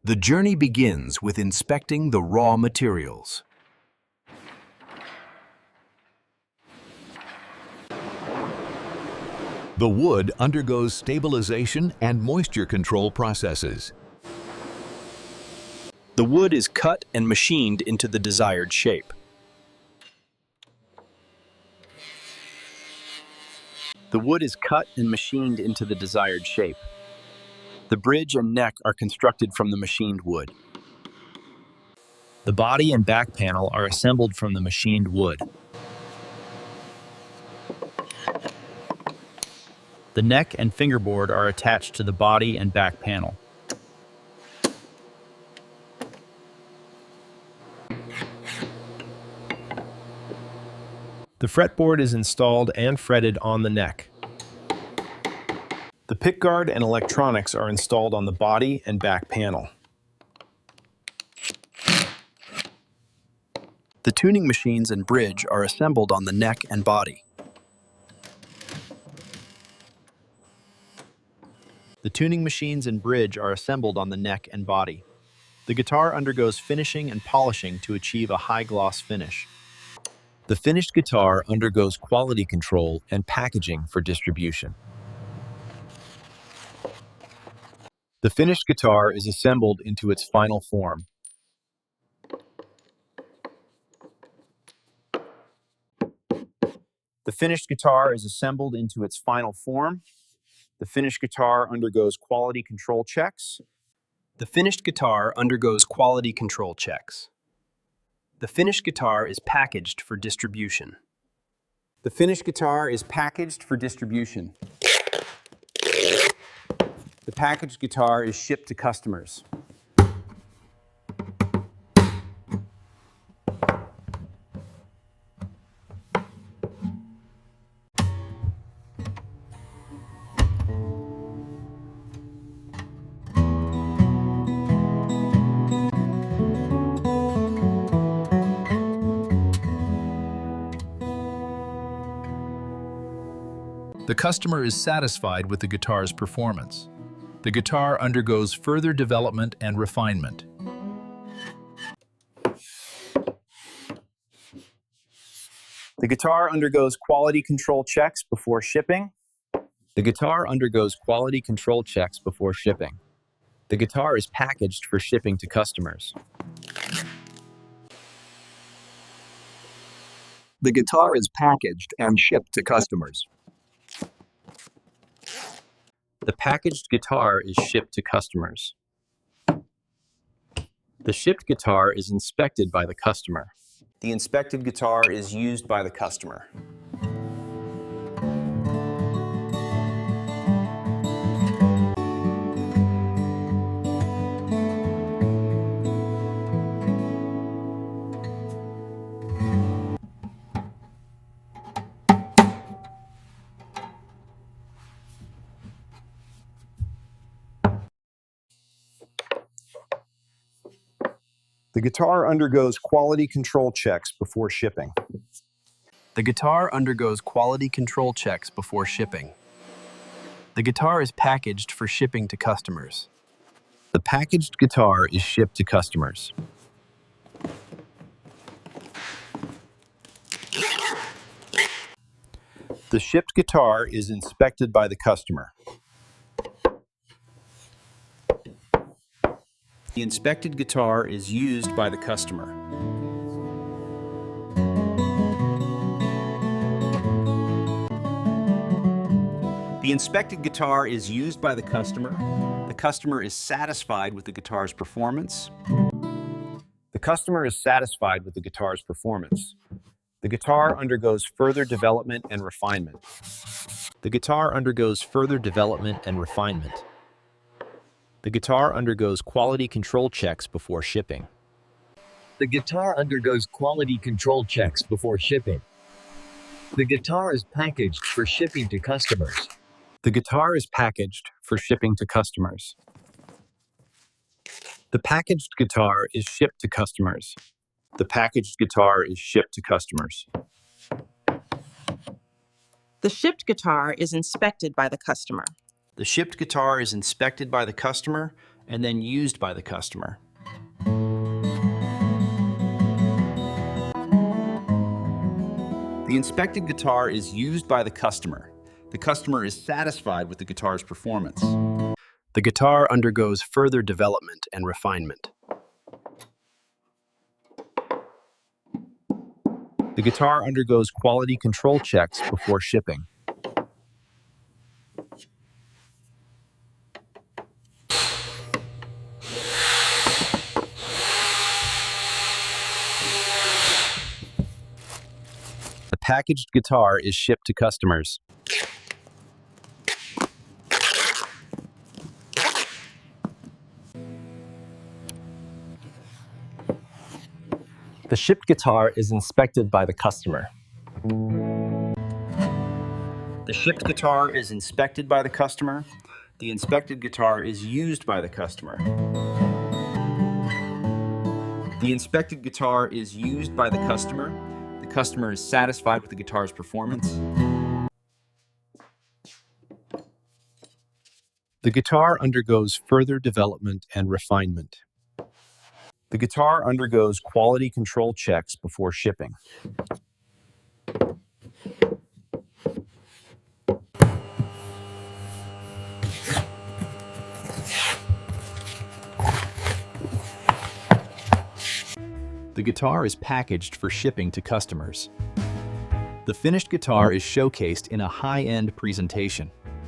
The journey begins with inspecting the raw materials. The wood undergoes stabilization and moisture control processes. The wood is cut and machined into the desired shape. The wood is cut and machined into the desired shape. The bridge and neck are constructed from the machined wood. The body and back panel are assembled from the machined wood. The neck and fingerboard are attached to the body and back panel. The fretboard is installed and fretted on the neck. The pickguard and electronics are installed on the body and back panel. The tuning machines and bridge are assembled on the neck and body. The tuning machines and bridge are assembled on the neck and body. The guitar undergoes finishing and polishing to achieve a high-gloss finish. The finished guitar undergoes quality control and packaging for distribution. The finished guitar is assembled into its final form. The finished guitar is assembled into its final form. The finished guitar undergoes quality control checks. The finished guitar undergoes quality control checks. The finished guitar is packaged for distribution. The finished guitar is packaged for distribution. The packaged guitar is shipped to customers. The customer is satisfied with the guitar's performance. The guitar undergoes further development and refinement. The guitar undergoes quality control checks before shipping. The guitar undergoes quality control checks before shipping. The guitar is packaged for shipping to customers. The guitar is packaged and shipped to customers. The packaged guitar is shipped to customers. The shipped guitar is inspected by the customer. The inspected guitar is used by the customer. The guitar undergoes quality control checks before shipping. The guitar undergoes quality control checks before shipping. The guitar is packaged for shipping to customers. The packaged guitar is shipped to customers. The shipped guitar is inspected by the customer. The inspected guitar is used by the customer. The inspected guitar is used by the customer. The customer is satisfied with the guitar's performance. The customer is satisfied with the guitar's performance. The guitar undergoes further development and refinement. The guitar undergoes further development and refinement. The guitar undergoes quality control checks before shipping. The guitar undergoes quality control checks before shipping. The guitar is packaged for shipping to customers. The guitar is packaged for shipping to customers. The packaged guitar is shipped to customers. The packaged guitar is shipped to customers. The shipped guitar is inspected by the customer. The shipped guitar is inspected by the customer and then used by the customer. The inspected guitar is used by the customer. The customer is satisfied with the guitar's performance. The guitar undergoes further development and refinement. The guitar undergoes quality control checks before shipping. The packaged guitar is shipped to customers. The shipped guitar is inspected by the customer. The shipped guitar is inspected by the customer. The inspected guitar is used by the customer. The inspected guitar is used by the customer. The customer is satisfied with the guitar's performance. The guitar undergoes further development and refinement. The guitar undergoes quality control checks before shipping. The guitar is packaged for shipping to customers. The finished guitar is showcased in a high-end presentation.